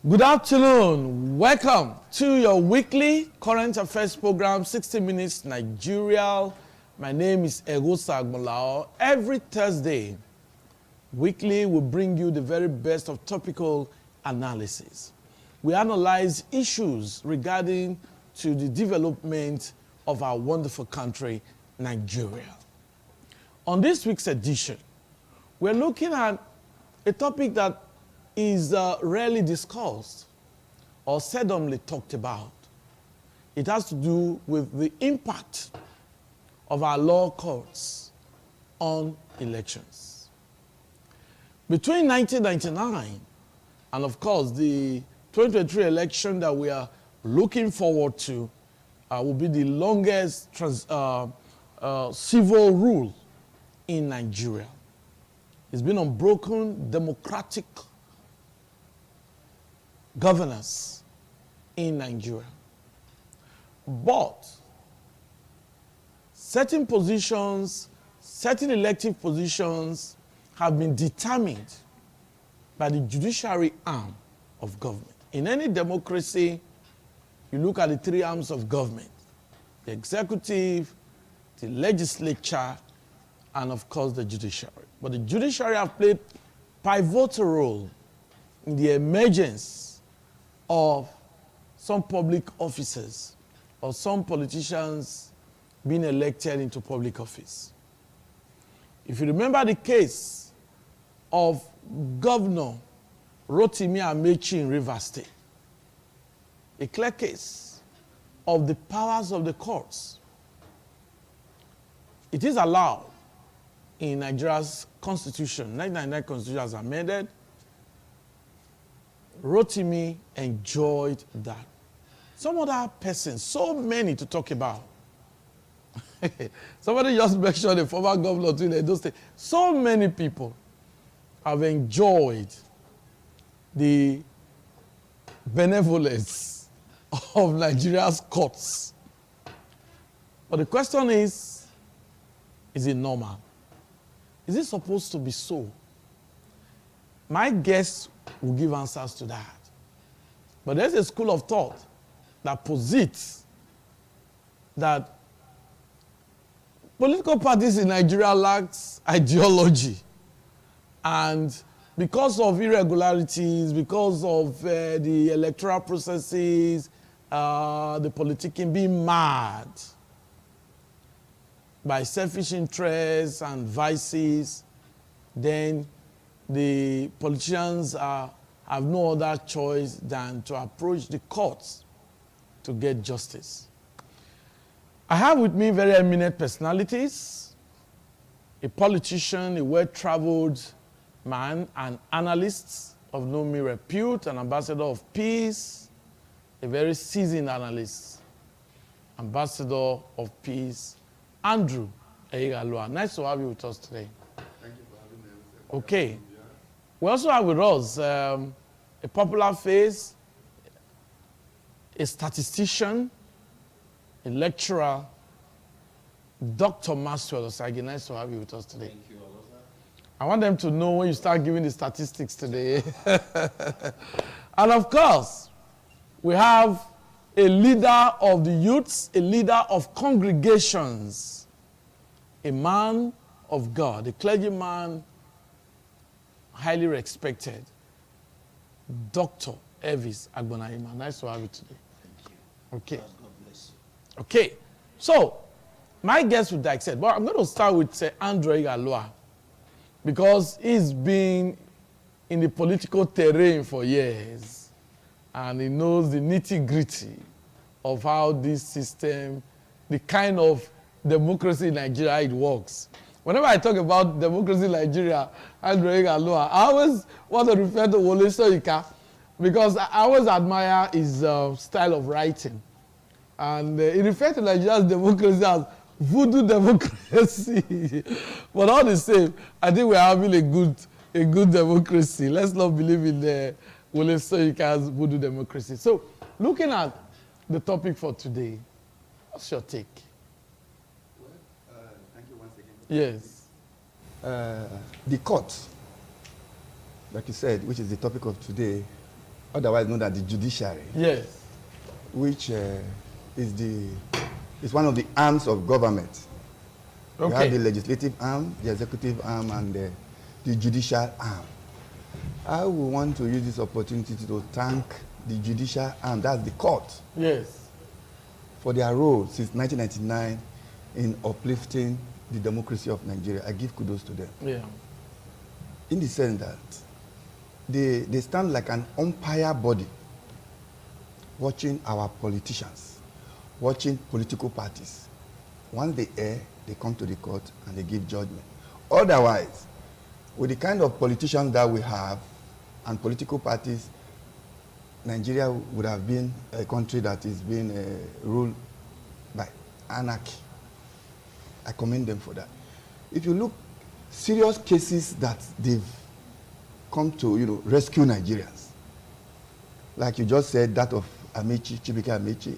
Good afternoon. Welcome to your weekly current affairs program, 60 Minutes Nigeria. My name is Egosa Agbolao. Every Thursday, weekly, we bring you the very best of topical analysis. We analyze issues regarding to the development of our wonderful country, Nigeria. On this week's edition, we're looking at a topic that is rarely discussed or seldomly talked about. It has to do with the impact of our law courts on elections. Between 1999 and, of course, the 2023 election that we are looking forward to will be the longest civil rule in Nigeria. It's been unbroken democratic governance in Nigeria. But certain positions, certain elective positions have been determined by the judiciary arm of government. In any democracy, you look at the three arms of government: the executive, the legislature, and of course the judiciary. But the judiciary have played pivotal role in the emergence of some public officers or some politicians being elected into public office. If you remember the case of Governor Rotimi Amechi in Rivers State, a clear case of the powers of the courts. It is allowed in Nigeria's constitution, 1999 constitution as amended. Rotimi enjoyed that. Some other persons, so many to talk about. Somebody just mentioned the former governor of Edo State. So many people have enjoyed the benevolence of Nigeria's courts. But the question is it normal? Is it supposed to be so? My guess will give answers to that. But there's a school of thought that posits that political parties in Nigeria lack ideology. And because of irregularities, because of the electoral processes, the politicking being mad by selfish interests and vices, then the politicians have no other choice than to approach the courts to get justice. I have with me very eminent personalities, a politician, a well-traveled man, an analyst of no mean repute, an ambassador of peace, a very seasoned analyst, ambassador of peace, Andrew Eyigalua. Nice to have you with us today. Thank you for having me. Okay. We also have with us a popular face, a statistician, a lecturer, Dr. Maxwell Osagi. Nice to have you with us today. Thank you, Alosa. I want them to know when you start giving the statistics today. And of course, we have a leader of the youths, a leader of congregations, a man of God, a clergyman, highly respected, Dr. Elvis Agbonayima. Nice to have you today. Thank you. Okay. God bless you. Okay. So, my guest would like said, but I'm going to start with Andrew Eyigalua, because he's been in the political terrain for years, and he knows the nitty-gritty of how this system, the kind of democracy in Nigeria, it works. Whenever I talk about democracy in Nigeria, Andrew Eyigalua, I always want to refer to Wole Soyinka, because I always admire his style of writing. And he referred to Nigeria's democracy as voodoo democracy. But all the same, I think we're having a good democracy. Let's not believe in Wole Soyinka's voodoo democracy. So, looking at the topic for today, what's your take? Well, thank you once again. Yes. The court, like you said, which is the topic of today, otherwise known as the Judiciary, Yes. which is one of the arms of government. Okay. We have the legislative arm, the executive arm, and the judicial arm. I would want to use this opportunity to thank the judicial arm, that's the court, Yes. for their role since 1999 in uplifting the democracy of Nigeria. I give kudos to them. Yeah. In the sense that they stand like an umpire body watching our politicians, watching political parties. Once they err, they come to the court and they give judgment. Otherwise, with the kind of politicians that we have and political parties, Nigeria would have been a country that is being ruled by anarchy. I commend them for that. If you look, serious cases that they've come to, rescue Nigerians, like you just said, that of Amechi, Chibike Amechi.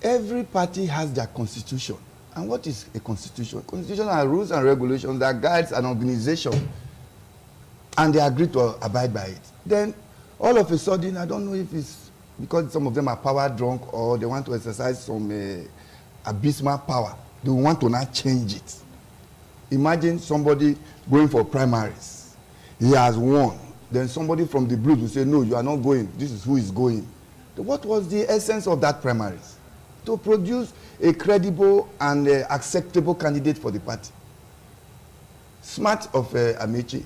Every party has their constitution. And what is a constitution? Constitution are rules and regulations that guides an organization, and they agree to abide by it. Then, all of a sudden, I don't know if it's because some of them are power drunk or they want to exercise some abysmal power. They want to not change it. Imagine somebody going for primaries. He has won. Then somebody from the Blues will say, no, you are not going. This is who is going. What was the essence of that primaries? To produce a credible and acceptable candidate for the party. Smart of Amechi.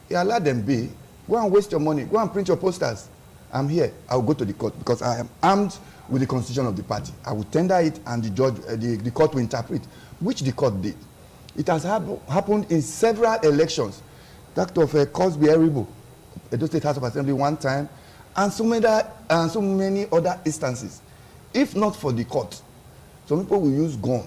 He allowed them be. Go and waste your money. Go and print your posters. I'm here. I will go to the court because I am armed with the constitution of the party. I will tender it and the judge, the court will interpret, which the court did. It has happened in several elections. That of Cosby Eribo, Edo State House of Assembly one time, and so many other instances. If not for the court, some people will use gun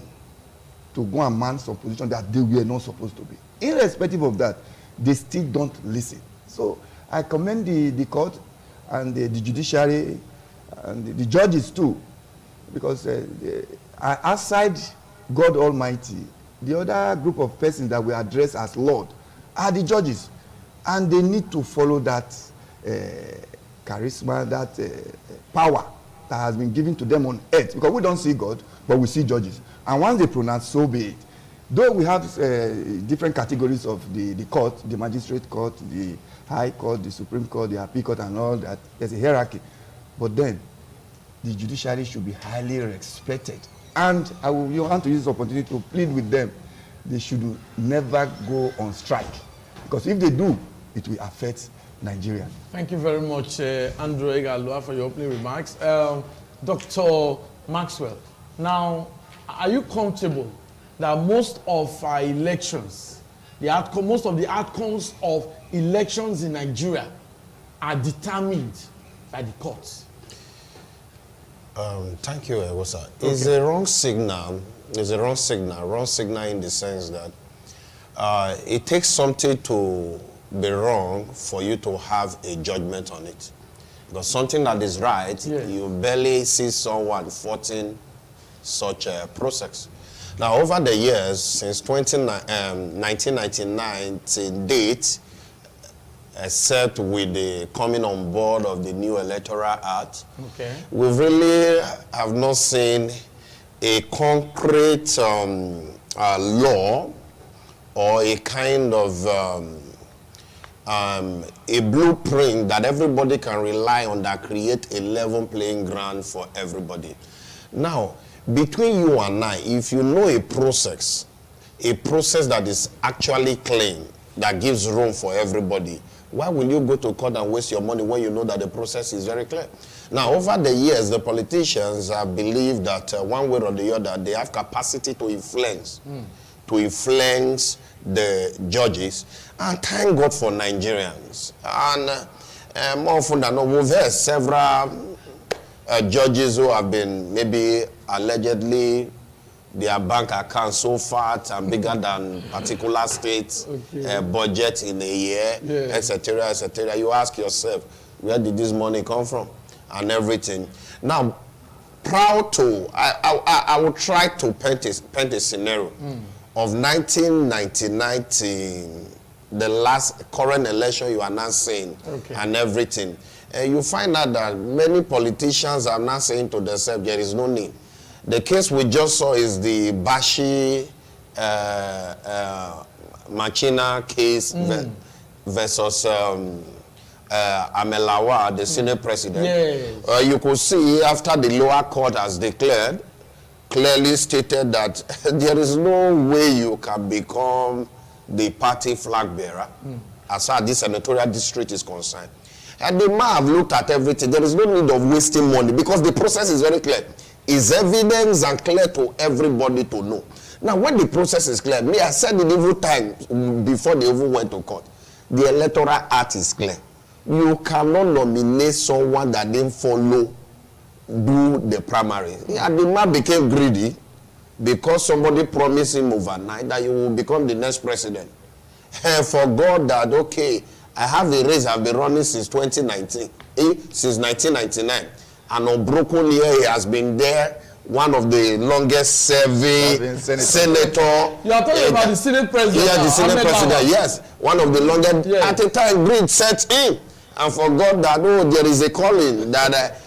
to go and man some position that they were not supposed to be. Irrespective of that, they still don't listen. So I commend the court and the judiciary and the judges too, because outside God Almighty, the other group of persons that we address as Lord are the judges, and they need to follow that charisma, that power that has been given to them on earth, because we don't see God, but we see judges. And once they pronounce, so be it. Though we have different categories of the court, the magistrate court, the high court, the Supreme Court, the appeal court, and all that, there's a hierarchy. But then, the judiciary should be highly respected. And I will want to use this opportunity to plead with them. They should never go on strike. Because if they do, it will affect Nigeria. Thank you very much, Andrew Egalua, for your opening remarks. Dr. Maxwell, now, are you comfortable that most of our elections, most of the outcomes of elections in Nigeria are determined by the courts? Thank you, Ewosa. Okay. It's a wrong signal. It's a wrong signal. Wrong signal in the sense that it takes something to be wrong for you to have a judgment on it. Because something that is right, yes, you barely see someone faulting such a process. Now, over the years, since 1999 to date, except with the coming on board of the new Electoral Act, okay, we really have not seen a concrete law or a kind of a blueprint that everybody can rely on that create a level playing ground for everybody. Now, between you and I, if you know a process that is actually clean, that gives room for everybody, why will you go to court and waste your money when you know that the process is very clear? Now, over the years, the politicians have believed that one way or the other, they have capacity to influence the judges. And thank God for Nigerians. And more often than not, we've heard several judges who have been maybe allegedly their bank account so fat and bigger than particular state budget in a year, etc., etc. You ask yourself, where did this money come from? And everything. Now, I will try to paint a scenario of 1999 to the last current election you are now saying, and everything. you find out that many politicians are now saying to themselves, there is no need. The case we just saw is the Bashi Machina case versus Amelawa, the Senate president. Yes. You could see after the lower court has declared, clearly stated that there is no way you can become the party flag bearer as far as this senatorial district is concerned. And they might have looked at everything. There is no need of wasting money because the process is very clear. It's evidence and clear to everybody to know. Now, when the process is clear, me, I said it every time before they even went to court, the Electoral Act is clear. You cannot nominate someone that didn't follow, do the primary. And the man became greedy because somebody promised him overnight that you will become the next president. And forgot that, okay, I have a race I've been running since 2019, since 1999. And unbroken year, he has been there, one of the longest serving senator. You are talking about the Senate president. Yeah, the Senate president, yes. One of the longest. Yes. At the time, greed set in and forgot that, oh, there is a calling. That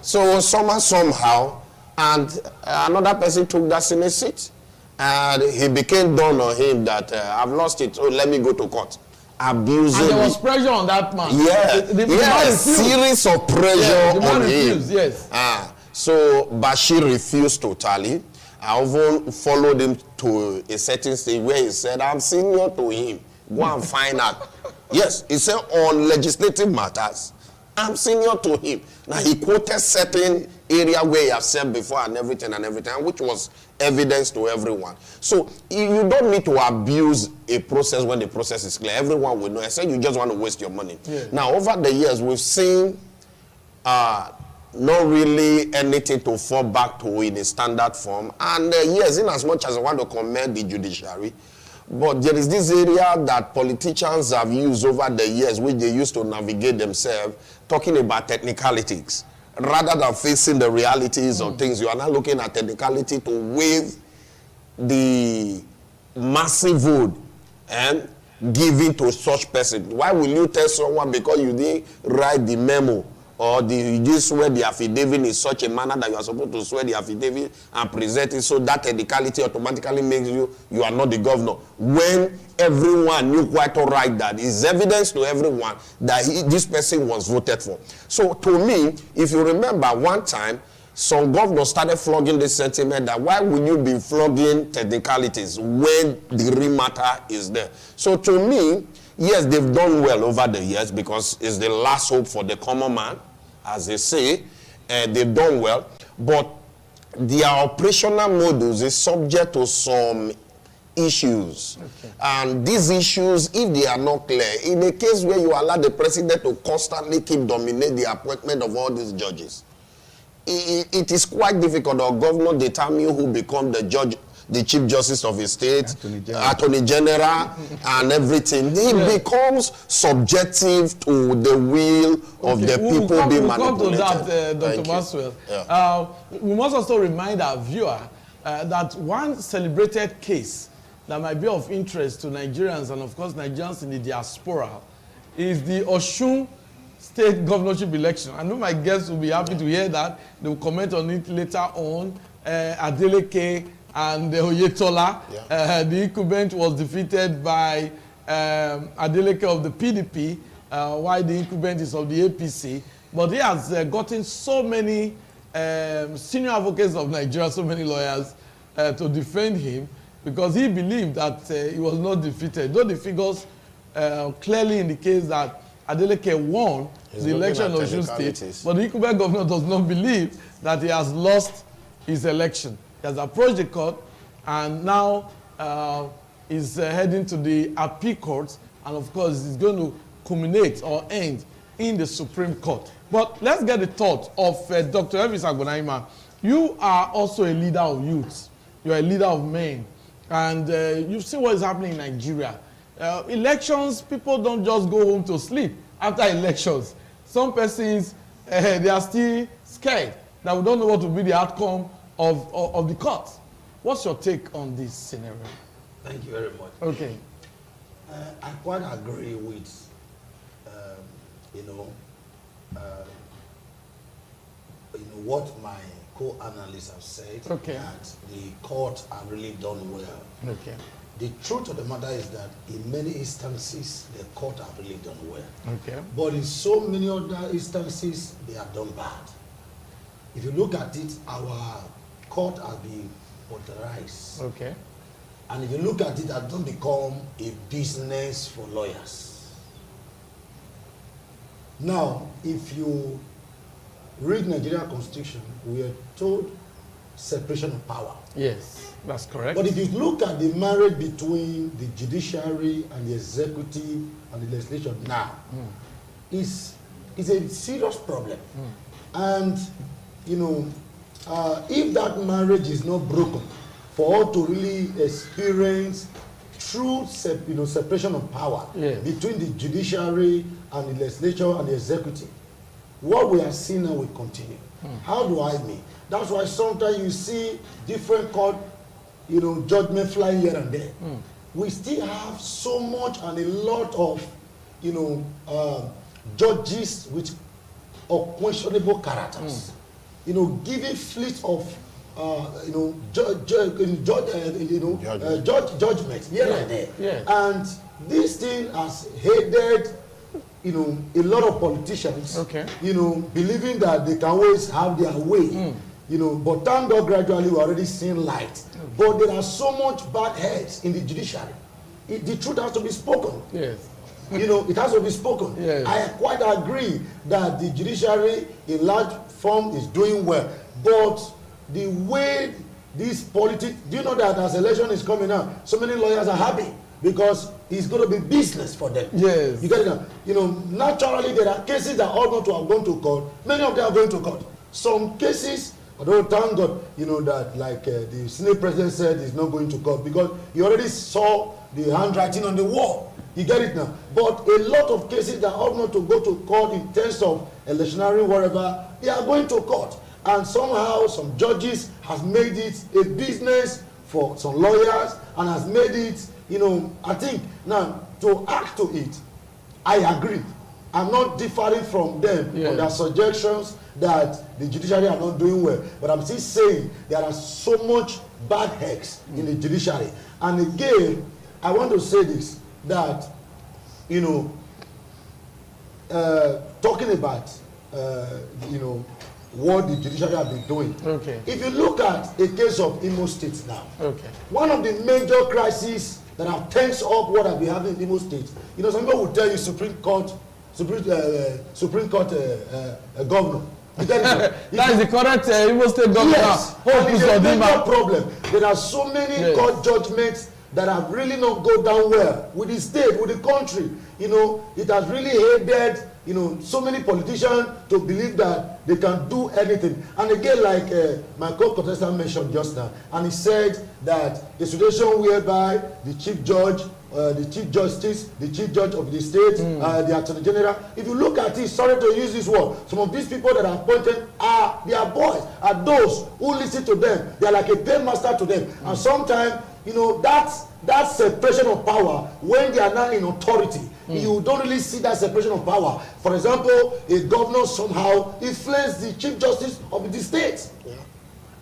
so somehow, and another person took that Senate seat. And he became done on him that I've lost it, so let me go to court. Abusing. And there was pressure on that man. Yeah, yes, series of pressure on him. Yes. So Bashir refused totally. I even followed him to a certain stage where he said, I'm senior to him. Go and find out. Yes, he said on legislative matters, I'm senior to him. Now he quoted certain area where he has said before and everything, which was evidence to everyone. So you don't need to abuse a process when the process is clear. Everyone will know. I said you just want to waste your money. Yeah. Now, over the years, we've seen not really anything to fall back to in a standard form. And yes, in as much as I want to commend the judiciary, but there is this area that politicians have used over the years, which they used to navigate themselves, talking about technicalities. Rather than facing the realities of things, you are now looking at technicality to waive the massive vote and giving to such person. Why will you tell someone because you didn't write the memo or you didn't swear the affidavit in such a manner that you are supposed to swear the affidavit and present it, so that technicality automatically makes you are not the governor, when everyone knew quite all right that is evidence to everyone that this person was voted for. So to me, if you remember one time, some governors started flogging this sentiment that why would you be flogging technicalities when the real matter is there? So to me, yes, they've done well over the years because it's the last hope for the common man, as they say. They've done well, but their operational models is subject to some issues. Okay. And these issues, if they are not clear, in a case where you allow the president to constantly keep dominate the appointment of all these judges, it is quite difficult. Our governor determine who become the judge, the chief justice of his state, attorney general and everything. It becomes subjective to the will of the people being manipulated. We'll come to that, Dr. Maxwell. Yeah. We must also remind our viewer that one celebrated case that might be of interest to Nigerians and, of course, Nigerians in the diaspora is the Osun State governorship election. I know my guests will be happy to hear that. They will comment on it later on. Adeleke and Oyetola. Yeah. The incumbent was defeated by Adeleke of the PDP, while the incumbent is of the APC. But he has gotten so many senior advocates of Nigeria, so many lawyers, to defend him because he believed that he was not defeated. Though the figures clearly indicate that Adeleke won the election of Osun State, but the incumbent governor does not believe that he has lost his election. He has approached the court and now is heading to the appeal court, and of course it's going to culminate or end in the Supreme Court. But let's get the thought of Dr. Elvis Agbonaima. You are also a leader of youth. You are a leader of men. And you've seen what is happening in Nigeria. Elections, people don't just go home to sleep after elections. Some persons, they are still scared that we don't know what will be the outcome of the court. What's your take on this scenario? Thank you very much. Okay. I quite agree with, what my co-analysts have said, Okay. that the court have really done well. Okay. The truth of the matter is that in many instances, the court have really done well. Okay. But in so many other instances, they have done bad. If you look at it, our court has been authorized. Okay. And if you look at it, it has not become a business for lawyers. Now, if you read Nigerian Constitution, we are told separation of power. Yes, that's correct. But if you look at the marriage between the judiciary and the executive and the legislature now, it's a serious problem. And, you know, if that marriage is not broken, for all to really experience true separation of power between the judiciary and the legislature and the executive, what we are seeing now will continue. How do I mean? That's why sometimes you see different court, judgment flying here and there. We still have so much and a lot of, judges with unquestionable characters. Giving fleet of, judgment here and there. Yeah. And this thing has headed a lot of politicians, believing that they can always have their way, but thank God gradually we're already seeing light. But there are so much bad heads in the judiciary. The truth has to be spoken. Yes. It has to be spoken. Yes. I quite agree that the judiciary in large form is doing well, but the way this politics, do you know that as election is coming up, so many lawyers are happy because it's going to be business for them. Yes. You get it now? Naturally there are cases that ought not to have gone to court. Many of them are going to court. Some cases, although thank God, that like the Senate president said, is not going to court because he already saw the handwriting on the wall. You get it now? But a lot of cases that ought not to go to court in terms of electionary, whatever, they are going to court. And somehow some judges have made it a business for some lawyers and has made it, I think, now, to add to it, I agree. I'm not differing from them on their suggestions that the judiciary are not doing well. But I'm still saying there are so much bad heads in the judiciary. And again, I want to say this, that, talking about, what the judiciary have been doing. Okay. If you look at a case of Imo State now, one of the major crises that have tensed up what have been happening in Imo State, some people will tell you Supreme Court governor. That is the current Imo State governor. Yes, and it's a major problem. There are so many court judgments that have really not go down well with the state, with the country. It has really headed so many politicians to believe that they can do anything. And again, like my co-contestant mentioned just now, and he said that the situation whereby the chief judge, the chief justice, the chief judge of the state, the attorney general, if you look at it, sorry to use this word, some of these people that are appointed are their boys, are those who listen to them. They are like a paymaster to them. And sometimes, that separation of power, when they are not in authority, you don't really see that separation of power. For example, a governor somehow influenced the chief justice of the state. Yeah.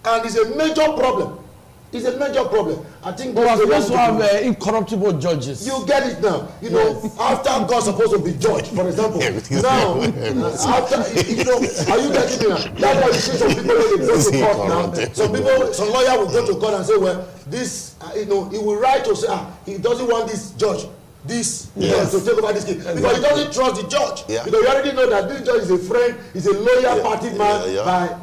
And it's a major problem. It's a major problem. I think we're supposed to have incorruptible judges. You get it now. After God's supposed to be judged, for example. Now, after, are you getting me now? That's why you see some people when they go to court now. Some lawyer will go to court and say, well, this, he will write to say, he doesn't want this judge. This to take over this case because he doesn't trust the judge because you already know that this judge is a friend, is a loyal party man by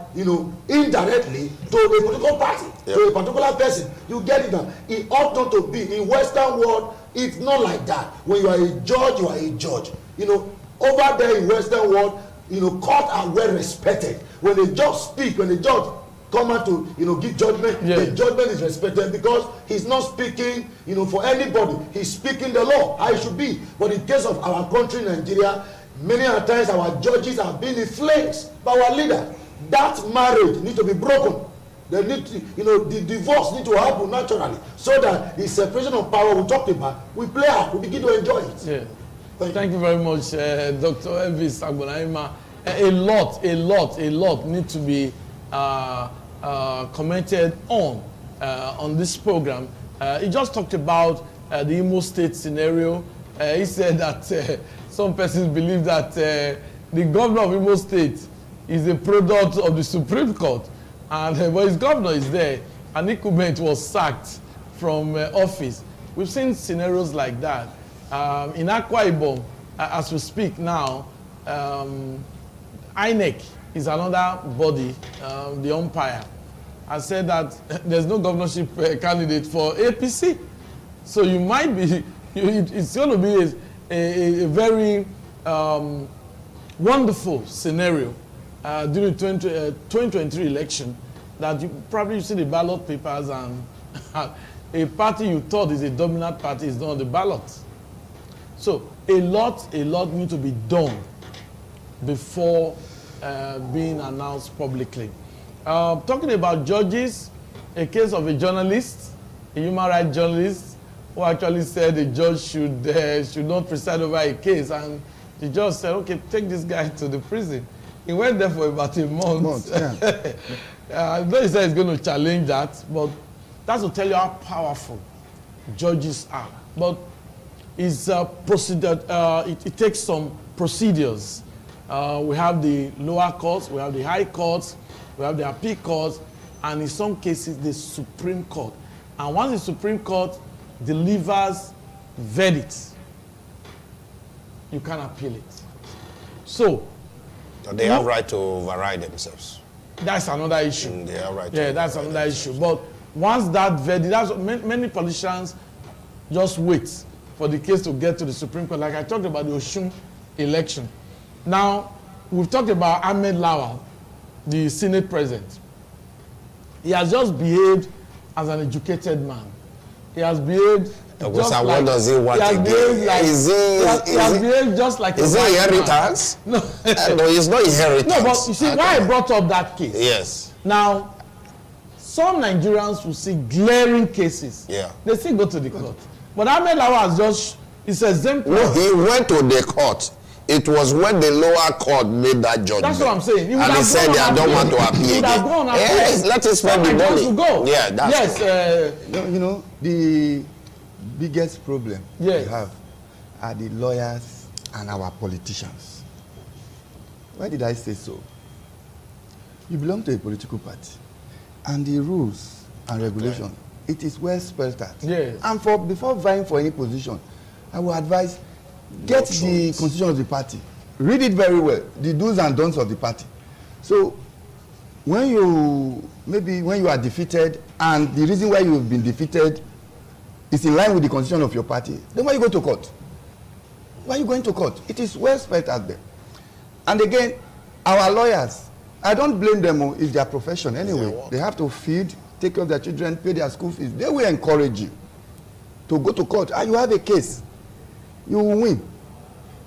indirectly to a political party, to a particular person. You get it now. It ought not to be in Western world. It's not like that. When you are a judge, you are a judge. Over there in Western world, courts are well respected. When the judge speak, when the judge come out to give judgment, the judgment is respected because he's not speaking for anybody. He's speaking the law how it should be. But in case of our country, Nigeria, many times our judges have been influenced by our leader. That marriage need to be broken. They need to, the divorce need to happen naturally so that the separation of power we talked about we play out, we begin to enjoy it. Thank you very much, Dr. Elvis Agbonahima. a lot need to be commented on this program. He just talked about the Imo State scenario. He said that some persons believe that the governor of Imo State is a product of the Supreme Court, and but his governor is there, and Ikument was sacked from office. We've seen scenarios like that. In Akwa Ibom, as we speak now, INEC is another body, the umpire, has said that there's no governorship candidate for APC. So you might be, it's going to be a very wonderful scenario during the 2023 election, that you probably see the ballot papers and a party you thought is a dominant party is not on the ballot. So a lot need to be done before being announced publicly. Talking about judges, a case of a journalist, a human rights journalist, who actually said the judge should not preside over a case, and the judge said, okay, take this guy to the prison. He went there for about a month. I know he said he's going to challenge that, but that's to tell you how powerful judges are. But it's it takes some procedures. We have the lower courts, we have the high courts, we have the appeal courts, and in some cases the Supreme Court. And once the Supreme Court delivers verdicts, you can appeal it. So they have right to override themselves. That's another issue. They have right to that's another issue. But once that verdict, that's what many politicians just wait for the case to get to the Supreme Court. Like I talked about the Osun election. Now, we've talked about Ahmed Lawal, the Senate president. He has just behaved as an educated man. He has behaved just like... What does he want again? He has behaved just like a white man. Is it inheritance? No. No, it's not inheritance. No, but you see, why I brought up that case? Yes. Now, some Nigerians will see glaring cases. Yeah. They still go to the court. But Ahmed Lawal has just, it's exemplary. No, he went to the court. It was when the lower court made that judgment. That's what I'm saying. And he said, I don't want to appeal again. Yes, let us spend the money. Go. Yeah, that's you know, the biggest problem we have are the lawyers and our politicians. Why did I say so? You belong to a political party, and the rules and regulations, it is well spelled out. Yes. And before vying for any position, I will advise, get the constitution of the party. Read it very well, the do's and don'ts of the party. So when you are defeated, and the reason why you have been defeated is in line with the constitution of your party, then why you go to court? Why are you going to court? It is well spelled out there. And again, our lawyers, I don't blame them, it's their profession anyway. They have to feed, take care of their children, pay their school fees. They will encourage you to go to court. You have a case, you will win.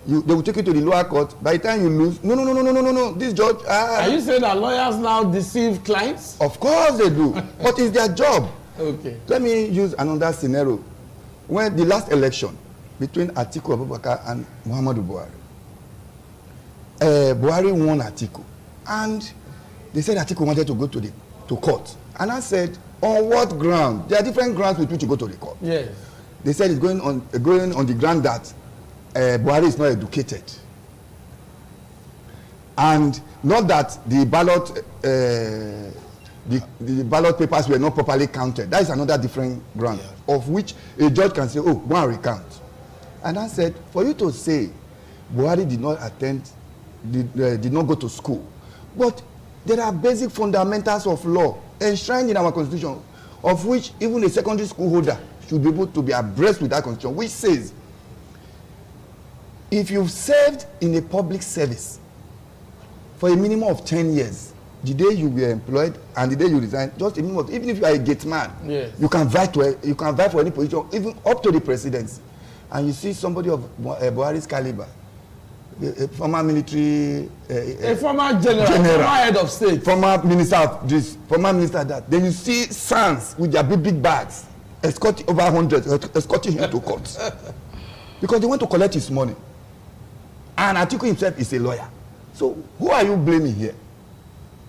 They will take you to the lower court. By the time you lose, no, this judge... Are you saying that lawyers now deceive clients? Of course they do, but it's their job. Okay. Let me use another scenario. When the last election between Atiku Abubakar and Muhammadu Buhari, Buhari won Atiku, and they said Atiku wanted to go to court. And I said, on what ground? There are different grounds with which you go to the court. Yes. They said it's going on the ground that Buhari is not educated, and not that the ballot the ballot papers were not properly counted. That is another different ground, of which a judge can say, oh, go and recount. And I said, for you to say Buhari did not attend, did not go to school, but there are basic fundamentals of law enshrined in our constitution, of which even a secondary school holder should be able to be abreast with that constitution, which says, if you've served in a public service for a minimum of 10 years, the day you were employed and the day you resign, just a minimum of, even if you are a gate man, you can vie for any position, even up to the presidency. And you see somebody of Buhari's caliber, a former military, a former general, former head of state, former minister of this, former minister of that. Then you see sons with their big bags, escorting over 100, escorting him to court, because they want to collect his money. And Atiku himself is a lawyer. So who are you blaming here?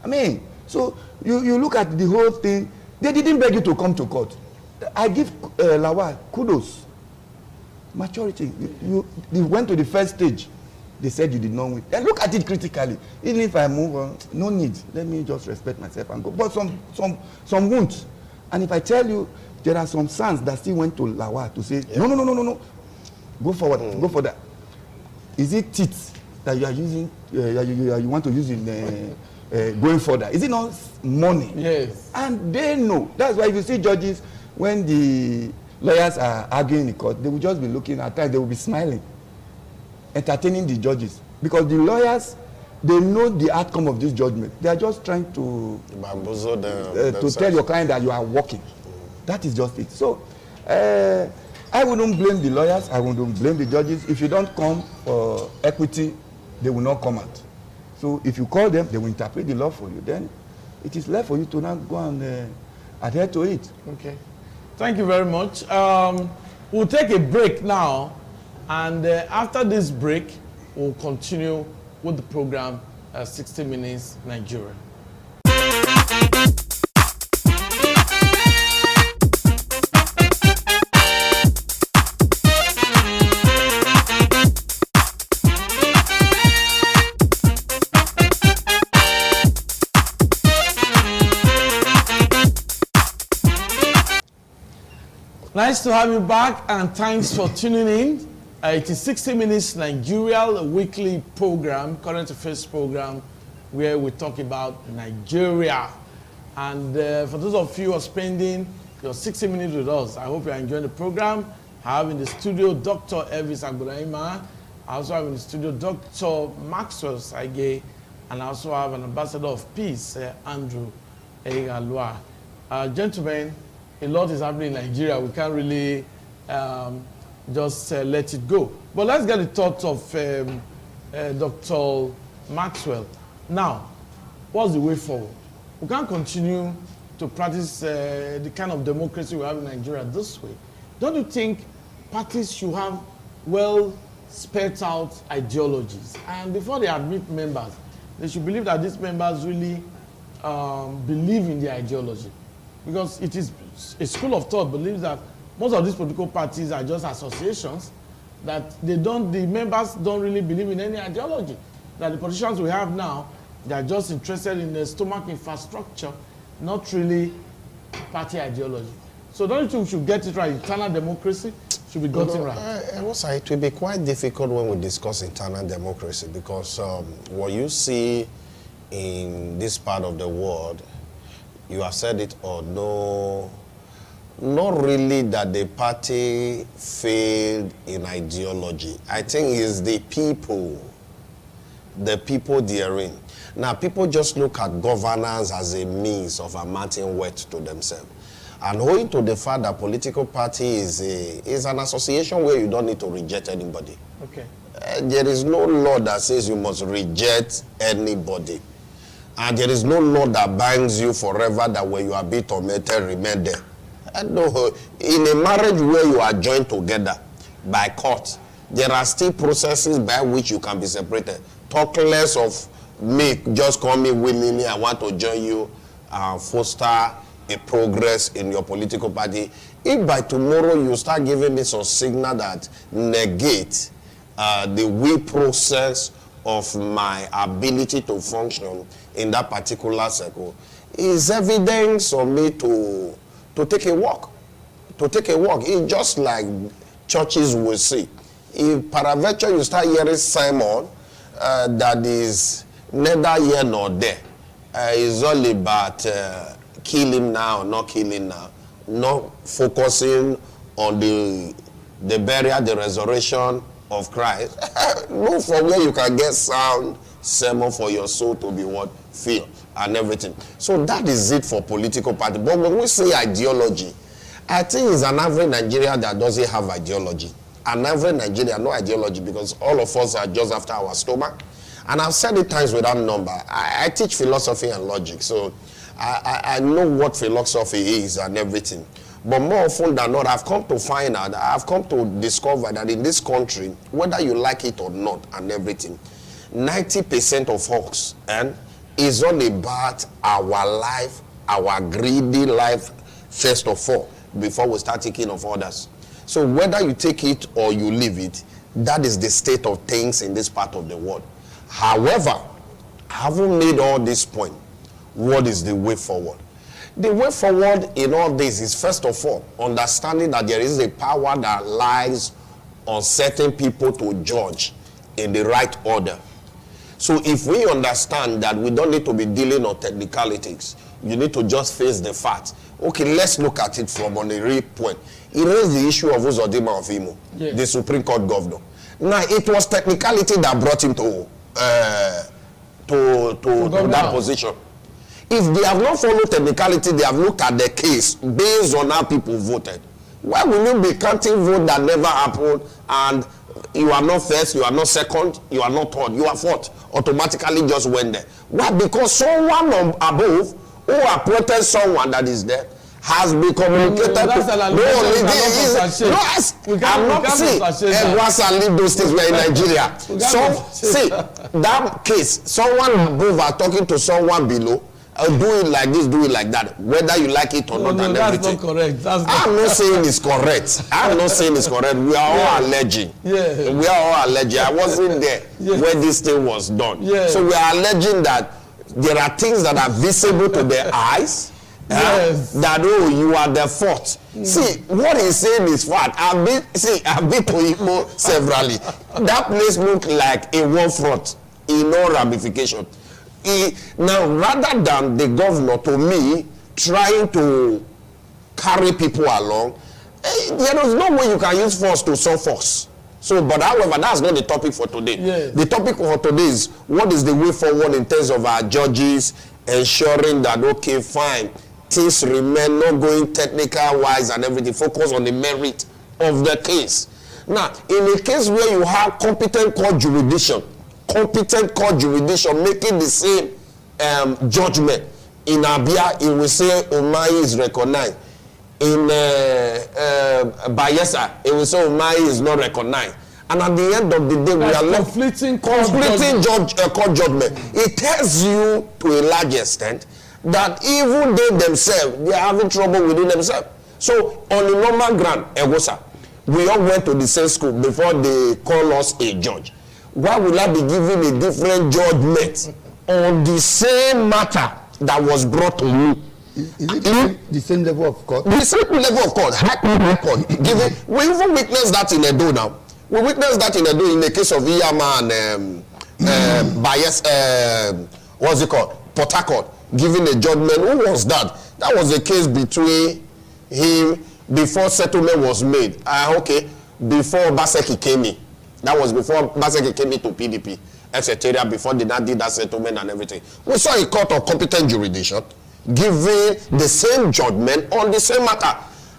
I mean, so you look at the whole thing. They didn't beg you to come to court. I give Lawal kudos. Maturity. You went to the first stage. They said you did not win. And look at it critically. Even if I move on, no need. Let me just respect myself and go. But some won't. And if I tell you, there are some sons that still went to Lawal to say, no. Go forward. Go for that. Is it teeth that you are using, you want to use in going further? Is it not money? Yes. And they know. That's why if you see judges, when the lawyers are arguing in court, they will just be looking at times, they will be smiling, entertaining the judges. Because the lawyers, they know the outcome of this judgment. They are just trying to bamboozle to tell your client that you are working. That is just it. So, I wouldn't blame the lawyers. I wouldn't blame the judges. If you don't come for equity, they will not come out. So if you call them, they will interpret the law for you. Then it is left for you to now go and adhere to it. Okay. Thank you very much. We'll take a break now. And after this break, we'll continue with the program 60 Minutes Nigeria. Nice to have you back, and thanks for tuning in. It is 60 Minutes Nigeria, a weekly program, current affairs program, where we talk about Nigeria. And for those of you who are spending your 60 minutes with us, I hope you are enjoying the program. I have in the studio Dr. Elvis Agbolaima. I also have in the studio Dr. Maxwell Saige, and I also have an ambassador of peace, Andrew Eigalua. Gentlemen, a lot is happening in Nigeria. We can't really just let it go. But let's get the thoughts of Dr. Maxwell. Now, what's the way forward? We can't continue to practice the kind of democracy we have in Nigeria this way. Don't you think parties should have well spelled out ideologies? And before they admit members, they should believe that these members really believe in the ideology. Because it is a school of thought believes that most of these political parties are just associations, that the members don't really believe in any ideology. That the politicians we have now, they are just interested in the stomach infrastructure, not really party ideology. So don't you think we should get it right? Internal democracy should be gotten right. It will be quite difficult when we discuss internal democracy, because what you see in this part of the world, you have said it or no, not really that the party failed in ideology. I think it's the people therein. Now, people just look at governance as a means of amounting wealth to themselves. And owing to the fact that political party is an association where you don't need to reject anybody. Okay. There is no law that says you must reject anybody. And there is no law that binds you forever that when you are being tormented, remain there. And no, in a marriage where you are joined together by court, there are still processes by which you can be separated. Talk less of me, just call me willingly, I want to join you, foster a progress in your political party. If by tomorrow you start giving me some signal that negate the will process of my ability to function in that particular circle, is evidence for me to take a walk. To take a walk. It's just like churches will see. If paraventure you start hearing sermon that is neither here nor there, it's all about kill him now, not kill him now, not focusing on the burial, the resurrection of Christ. Look for where you can get sound sermon for your soul to be what? Filled and everything. So that is it for political party. But when we say ideology, I think it's an average Nigerian that doesn't have ideology. An average Nigerian, no ideology, because all of us are just after our stomach. And I've said it times without number. I teach philosophy and logic, so I know what philosophy is and everything. But more often than not, I've come to find out, I've come to discover that in this country, whether you like it or not and everything, 90% of us and is all about our life, our greedy life, first of all, before we start thinking of others. So whether you take it or you leave it, that is the state of things in this part of the world. However, having made all this point, what is the way forward? The way forward in all this is, first of all, understanding that there is a power that lies on certain people to judge in the right order. So if we understand that we don't need to be dealing on technicalities, you need to just face the facts. Okay, let's look at it from on a real point. It raised the issue of Uzodimma of Imo, the Supreme Court governor. Now, it was technicality that brought him to that position. If they have not followed technicality, they have looked at the case based on how people voted. Why will you be counting vote that never happened, and you are not first, you are not second, you are not third, you are fourth, automatically just went there? Why? Because someone above who appointed someone that is there has been communicated to. I'm not saying once I leave those things, we're in Nigeria. So, see, that case, someone above are talking to someone below, do it like this, do it like that, whether you like it or not, and that's everything. Not correct. I'm not saying it's correct. I'm not saying it's correct. We are all alleging. Yeah. We are all alleging. I wasn't there when this thing was done. Yeah. So we are alleging that there are things that are visible to the eyes. That you are the fault. See, what he's saying is fact. I've been to Igbo severally. That place looked like a war front in no ramification. Now, rather than the governor, to me, trying to carry people along, there is no way you can use force to solve force. So, but however, that's not the topic for today. Yes. The topic for today is what is the way forward in terms of our judges ensuring that, okay, fine, things remain not going technical wise and everything, focus on the merit of the case. Now, in a case where you have competent court jurisdiction making the same judgment, in Abia, it will say Umahi is recognized. In Bayelsa, it will say Umahi is not recognized. And at the end of the day, we are left conflicting court judgment. It tells you, to a large extent, that even they themselves, they are having trouble within themselves. So, on the normal ground, Egosa, we all went to the same school before they call us a judge. Why will I be giving a different judgment on the same matter that was brought to me? Is it the same level of court? The same level of court. High court. We even witnessed that in Edo now. We witnessed that in Edo in the case of Iyama and Bias, what's it called? Port Harcourt, giving a judgment. Who was that? That was a case between him before settlement was made. Okay, before Baseki came in. That was before Baseki came into PDP, etc. Before they did that settlement and everything. We saw a court of competent jurisdiction giving the same judgment on the same matter.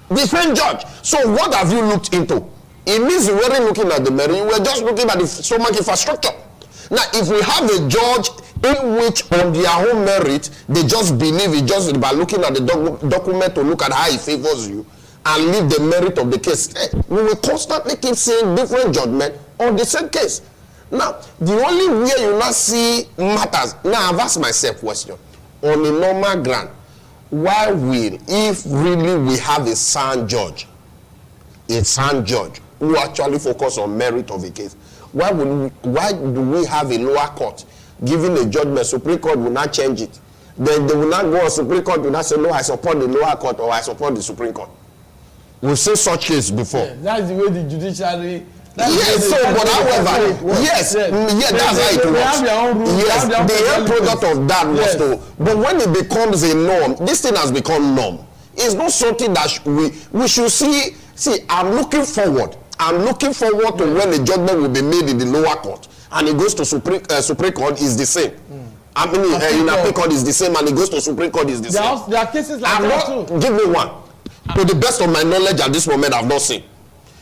The same judge. So what have you looked into? It means you weren't looking at the merit, you were just looking at the stomach infrastructure. Now, if we have a judge in which on their own merit, they just believe it just by looking at the document to look at how it favors you and leave the merit of the case, we will constantly keep seeing different judgment on the same case. Now, the only way you not see matters, now I've asked myself a question. On a normal ground, why will, if really we have a sound judge who actually focus on merit of a case, why do we have a lower court giving a judgment? Supreme Court will not change it. Then they will not go on Supreme Court, will not say, no, I support the lower court or I support the Supreme Court. We've seen such case before. Yeah, that's the way the judiciary. Yes, so, but however, yes, that's how it works. Yes, the end product of that was to, but when it becomes a norm, this thing has become norm. It's not something that we should see. See, I'm looking forward to when the judgment will be made in the lower court, and it goes to Supreme Court is the same. I mean, in Appeal Court is the same, and it goes to Supreme Court is the same. There are cases like that too. Give me one. To the best of my knowledge at this moment, I've not seen.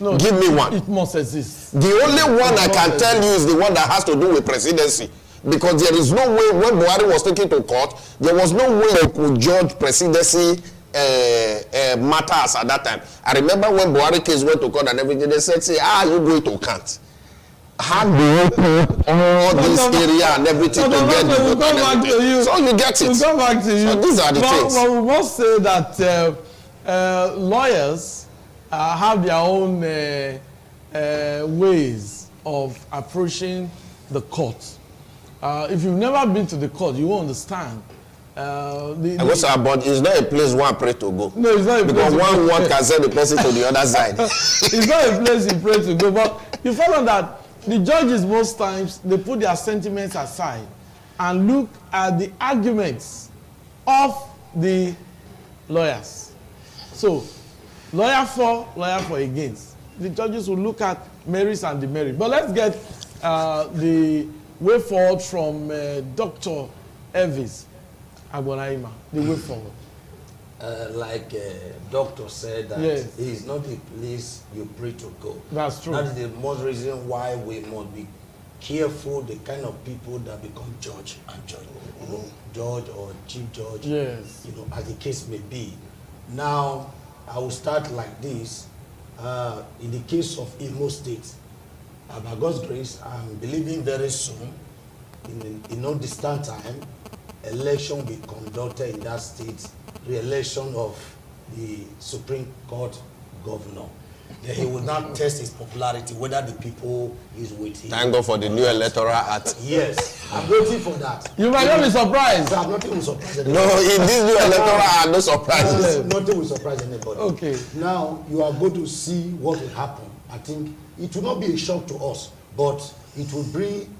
No, give me one. It must exist. The only one I can tell you is the one that has to do with presidency. Because there is no way, when Buhari was taken to court, there was no way you could judge presidency matters at that time. I remember when Buhari case went to court and everything, they said, say, you going to count. how do you put all this area and everything to get the vote and everything? So you get it. We'll come back to you. So these are the things. But we must say that lawyers have their own ways of approaching the court. If you've never been to the court, you won't understand. But it's not a place one pray to go. No, it's not a place. Because one word can send the person to the other side. It's not a place you pray to go. But you find out that the judges most times, they put their sentiments aside and look at the arguments of the lawyers. So, lawyer for, against. The judges will look at merits and demerits. But let's get the way forward from Dr. Elvis Agbonaima, the way forward. Like doctor said, that yes. it is not a place you pray to go. That's true. That is the most reason why we must be careful the kind of people that become judge and judge. You know, judge or chief judge. Yes. You know, as the case may be. Now, I will start like this. In the case of Imo State, by God's grace, I'm believing very soon, in no distant time, election will be conducted in that state, re-election of the Supreme Court governor. Then he will not test his popularity, whether the people is with him. Thank God for the new Electoral Act. Yes, I'm waiting for that. You might not be surprised. I'm not even surprised. No, in this new Electoral Act, no surprises. Nothing will surprise anybody. Okay. Now, you are going to see what will happen. I think it will not be a shock to us, but it will bring.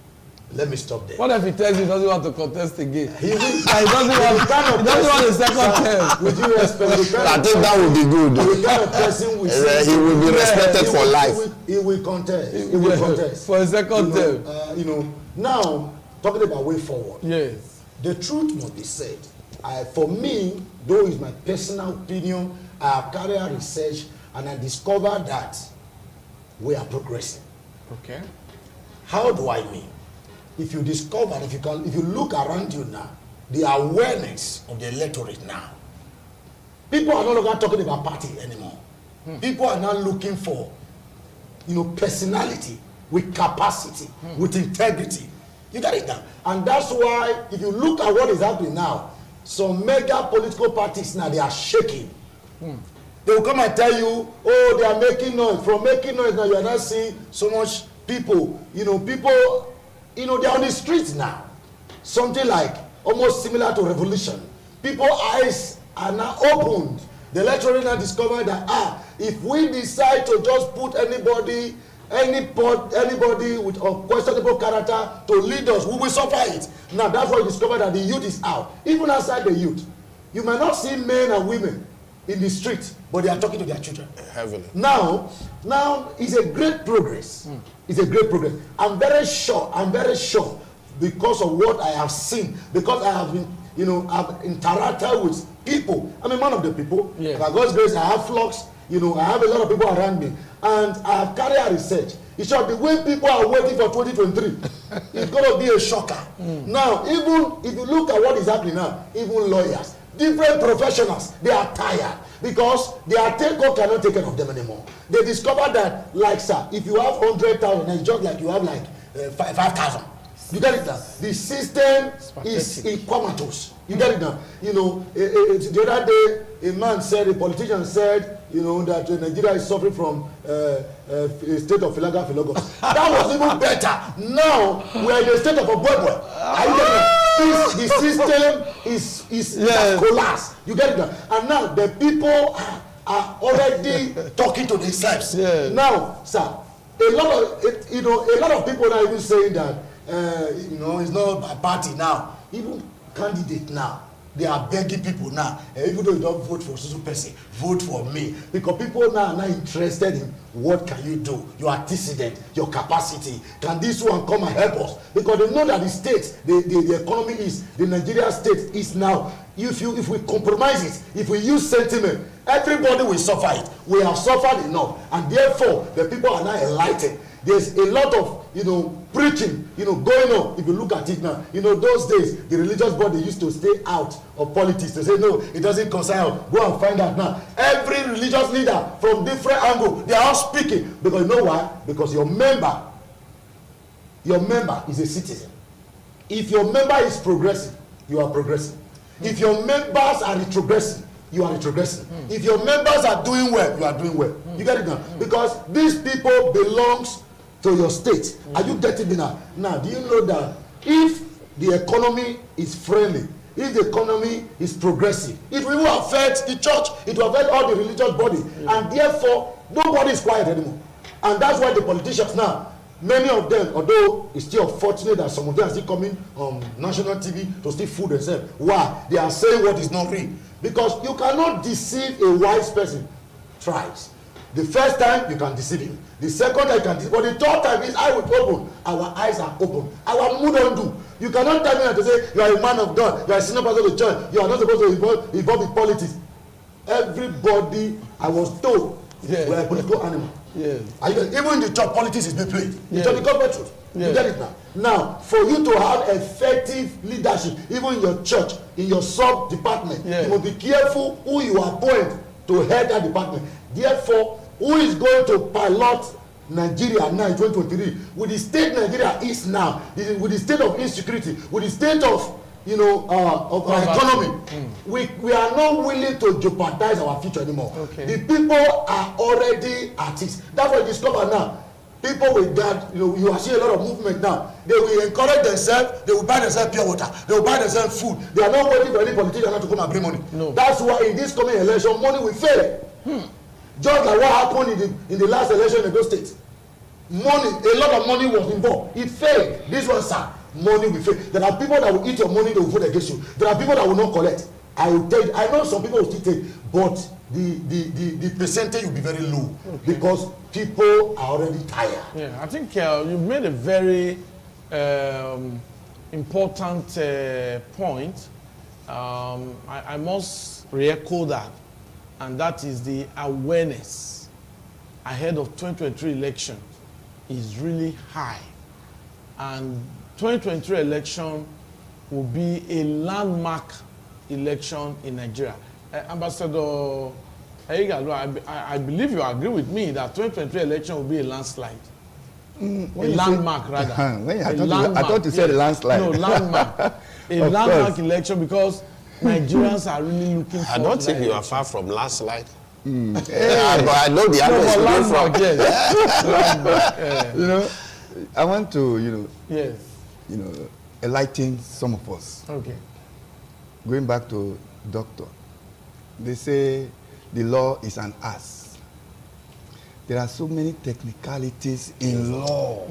Let me stop there. What if he tells you he doesn't want to contest again? He doesn't want a second term. With due respect, I think that would be good. The kind of person he will be respected for life. He will contest. He will contest for a second term. Now talking about way forward. Yes. The truth must be said. For me, though it's my personal opinion, I have carried out research and I discovered that we are progressing. Okay. How do I mean? If you discover, if you look around you now, the awareness of the electorate now, people are no longer talking about party anymore. People are now looking for, personality with capacity, with integrity. You got it now. And that's why, if you look at what is happening now, some mega political parties now, they are shaking. They will come and tell you, oh, they are making noise. From making noise now, you are not seeing so much people, people, they are on the streets now. Something like almost similar to revolution. People's eyes are now opened. The electorate now discovered that, if we decide to just put anybody with a questionable character to lead us, we will suffer it. Now, that's why we discovered that the youth is out. Even outside the youth, you might not see men and women in the street, but they are talking to their children. Heavily. Now it's a great progress. It's a great progress. I'm very sure because of what I have seen, because I have been, I've interacted with people. I'm a man of the people. Yeah. By God's grace, I have flocks. I have a lot of people around me, and I have carried out research. It should be when people are waiting for 2023. It's going to be a shocker. Now, even if you look at what is happening now, even lawyers, different professionals, they are tired because their takeover cannot take care of them anymore. They discovered that, like, sir, if you have 100,000, it's just like you have 5,000. You get it now? The system is in comatose. You get it now? The other day, a politician said, that Nigeria is suffering from a state of Filagos. That was even better. Now, we are in a state of a bubble. Are you getting it? The system is collapsed. You get it now? And now, the people are already talking to themselves. Yeah. Now, sir, a lot of people are even saying that, it's not a party now. Even candidate now, they are begging people now, even though you don't vote for Susu person, vote for me. Because people now are not interested in what can you do, your antecedent, your capacity. Can this one come and help us? Because they know that the state, the economy is, the Nigeria state is now, if we compromise it, if we use sentiment, everybody will suffer it. We have suffered enough. And therefore, the people are now enlightened. There's a lot of, preaching, going on. If you look at it now, those days, the religious body used to stay out of politics. To say, no, it doesn't concern us. Go and find out now. Every religious leader from different angles, they are all speaking. Because you know why? Because your member your member is a citizen. If your member is progressive, you are progressive. If your members are retrogressing, you are retrogressing. If your members are doing well, you are doing well. You get it now? Because these people belongs to your state. Are you getting it now? Now, do you know that if the economy is friendly, if the economy is progressive, it will affect the church, it will affect all the religious body, and therefore nobody is quiet anymore. And that's why the politicians now, many of them, although it's still unfortunate that some of them are still coming on national TV to still fool themselves. Why? They are saying what is not real. Because you cannot deceive a wise person thrice. The first time you can deceive him. The second time you can deceive. But the third time is eye will open. Our eyes are open. Our mood undo. You cannot tell me to say you are a man of God, you are a senior pastor of the church, you are not supposed to involve in politics. Everybody, I was told, we are a political animal. Yes. Even in the church, politics is being played. Yes. It's the government truth. Yes. You get it now. Now, for you to have effective leadership, even in your church, in your sub department, yes, you must be careful who you appoint to head that department. Therefore, who is going to pilot Nigeria now in 2023 with the state Nigeria is now, with the state of insecurity, with the state of of our economy, we are not willing to jeopardize our future anymore. Okay. The people are already at it. That's what I discover now. People with that, you are seeing a lot of movement now. They will encourage themselves, they will buy themselves pure water, they will buy themselves food. They are not waiting for any politician to come and bring money. No. That's why in this coming election, money will fail. Just like what happened in the last election in those states. Money, a lot of money was involved. It failed. This one, sir, money will fail. There are people that will eat your money, they will vote against you. There are people that will not collect. I will tell you, I know some people will still take, but the percentage will be very low, because people are already tired. Yeah, I think you've made a very important point. I must re-echo that, and that is the awareness ahead of 2023 election is really high, and 2023 election will be a landmark election in Nigeria. Ambassador Eyigalo, I believe you agree with me that 2023 election will be a landslide. A landmark, rather. I thought you said a landslide. No, landmark. A landmark election, because Nigerians are really looking for. I don't think you are far from landslide. But I know the other is landmark, yes. Landmark, I want to, yes, enlighten some of us. Okay. Going back to doctor, they say the law is an ass. There are so many technicalities in law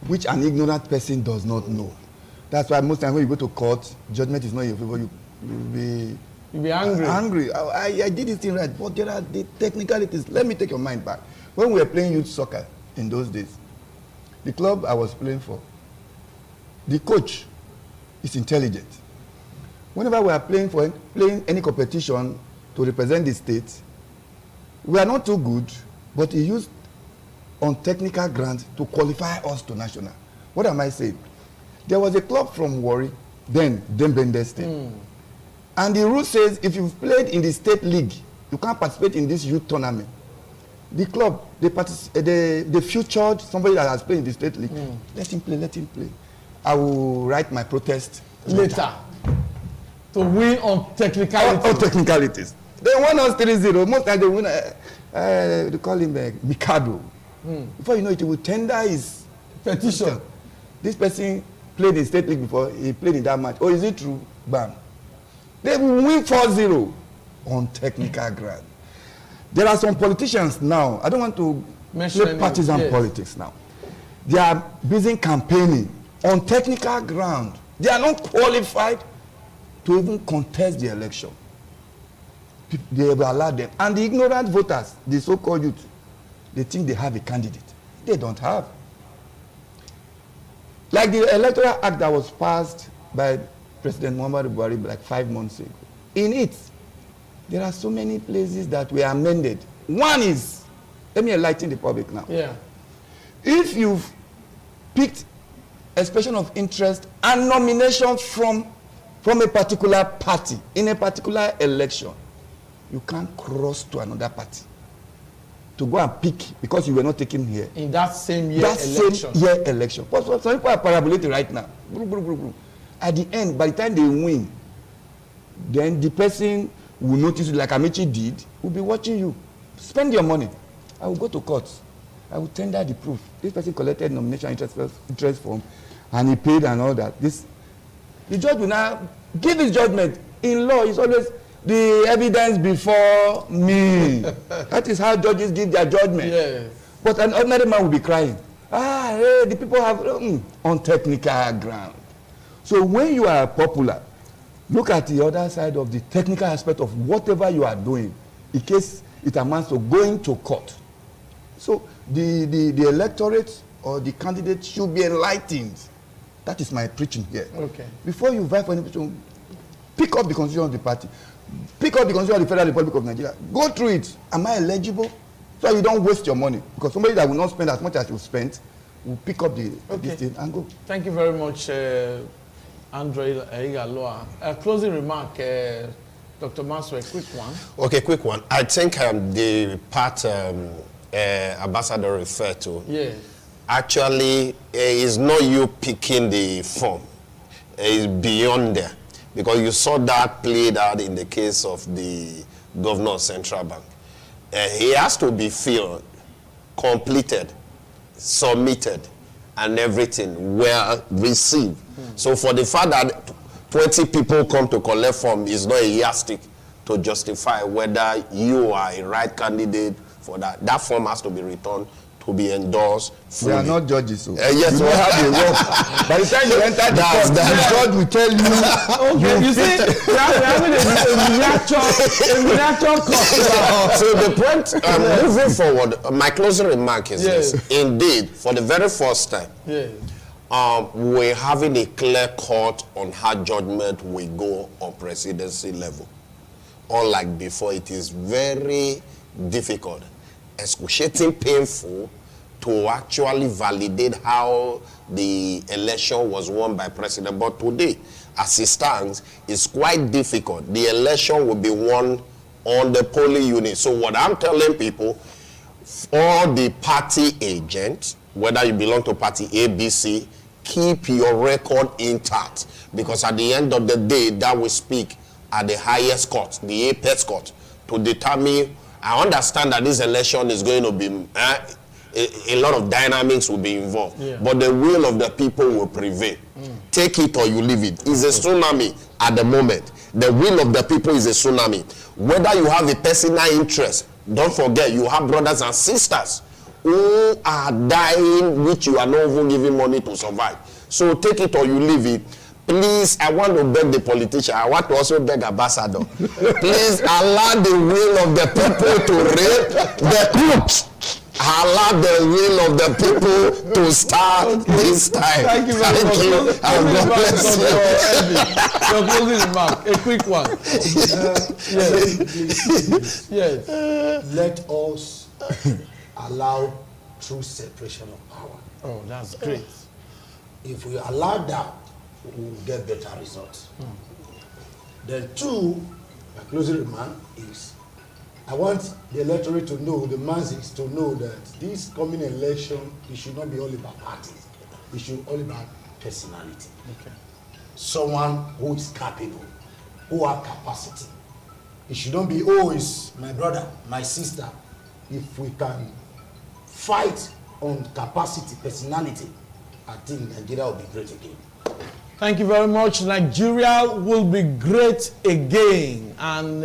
which an ignorant person does not know. That's why most times when you go to court, judgment is not in your favor. You'll be angry. Angry. I did this thing right, but there are the technicalities. Let me take your mind back. When we were playing youth soccer in those days, the club I was playing for, the coach is intelligent. Whenever we are playing any competition to represent the state, we are not too good, but he used on technical grounds to qualify us to national. What am I saying? There was a club from Warri, then Dembende State. And the rule says if you've played in the state league, you can't participate in this youth tournament. The club, they featured somebody that has played in the state league. Let him play. I will write my protest later. To win on technicalities. On technicalities. They won us 3-0. Most times they win, they call him Mikado. Before you know it, he will tender his petition. This person played in state league before, he played in that match. Oh, is it true? Bam. They will win 4-0 on technical ground. There are some politicians now, I don't want to play partisan politics now. They are busy campaigning on technical ground. They are not qualified to even contest the election. They will allow them. And the ignorant voters, the so-called youth, they think they have a candidate. They don't have. Like the Electoral Act that was passed by President Muhammadu Buhari like 5 months ago. In it, there are so many places that were amended. One is, let me enlighten the public now. Yeah. If you've picked expression of interest and nomination from a particular party in a particular election, you can't cross to another party. to go and pick because you were not taken here. In that same year that election. Same year election. But some people are parabolating right now. At the end, by the time they win, then the person will notice, like Amici did, will be watching you. Spend your money. I will go to court. I will tender the proof. This person collected nomination interest form, and he paid and all that. The judge will now give his judgment. In law, it's always the evidence before me. That is how judges give their judgment. Yes. But an ordinary man will be crying. Hey, the people have on technical ground. So when you are popular, look at the other side of the technical aspect of whatever you are doing, in case it amounts to going to court. So the electorate or the candidate should be enlightened. That is my preaching here. Okay. Before you vie for any position, pick up the constitution of the party. Pick up the constitution of the Federal Republic of Nigeria. Go through it. Am I eligible? So you don't waste your money. Because somebody that will not spend as much as you spent will pick up this thing and go. Thank you very much, Andre Igaloa. Closing remark, Dr. Maso, a quick one. Okay, quick one. I think the part Ambassador referred to, actually is not you picking the form. It's beyond there. Because you saw that played out in the case of the governor of Central Bank. He has to be filled, completed, submitted, and everything well received. So for the fact that 20 people come to collect form is not a yardstick to justify whether you are a right candidate for that. That form has to be returned to be endorsed fully. We are not judges, so yes, you don't have a work. By the time you enter the court, the judge will tell you. Okay, you see, we are having a miniature court. So the point, moving forward, my closing remark is this. Indeed, for the very first time, we're having a clear cut on how judgment will go on presidency level. Unlike before, it is very difficult, excruciating, painful to actually validate how the election was won by president. But today, as it stands, it's quite difficult. The election will be won on the polling unit. So what I'm telling people, all the party agents, whether you belong to party A, B, C, keep your record intact. Because at the end of the day, that will speak at the highest court, the apex court, to determine. I understand that this election is going to be, a lot of dynamics will be involved. But the will of the people will prevail. Take it or you leave it. It's a tsunami at the moment. The will of the people is a tsunami. Whether you have a personal interest, don't forget, you have brothers and sisters who are dying, which you are not even giving money to survive. So take it or you leave it. Please, I want to beg the politician. I want to also beg Ambassador. Please allow the will of the people to reign. The court allow the will of the people to start this time. Thank you very much. And God bless you. Your closing remark, a quick one. Yes. Let us allow true separation of power. Oh, that's great. If we allow that, we will get better results. Then two, my closing remark is, I want the electorate to know, the masses to know that this coming election, it should not be all about parties. It should be all about personality. Okay. Someone who is capable, who has capacity. It should not be, oh, it's my brother, my sister. If we can fight on capacity, personality, I think Nigeria will be great again. Thank you very much. Nigeria will be great again. And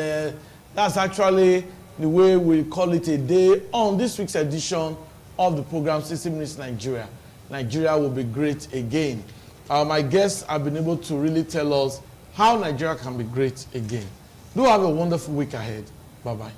that's actually the way we call it a day on this week's edition of the program 60 Minutes Nigeria. Nigeria will be great again. My guests have been able to really tell us how Nigeria can be great again. Do have a wonderful week ahead. Bye-bye.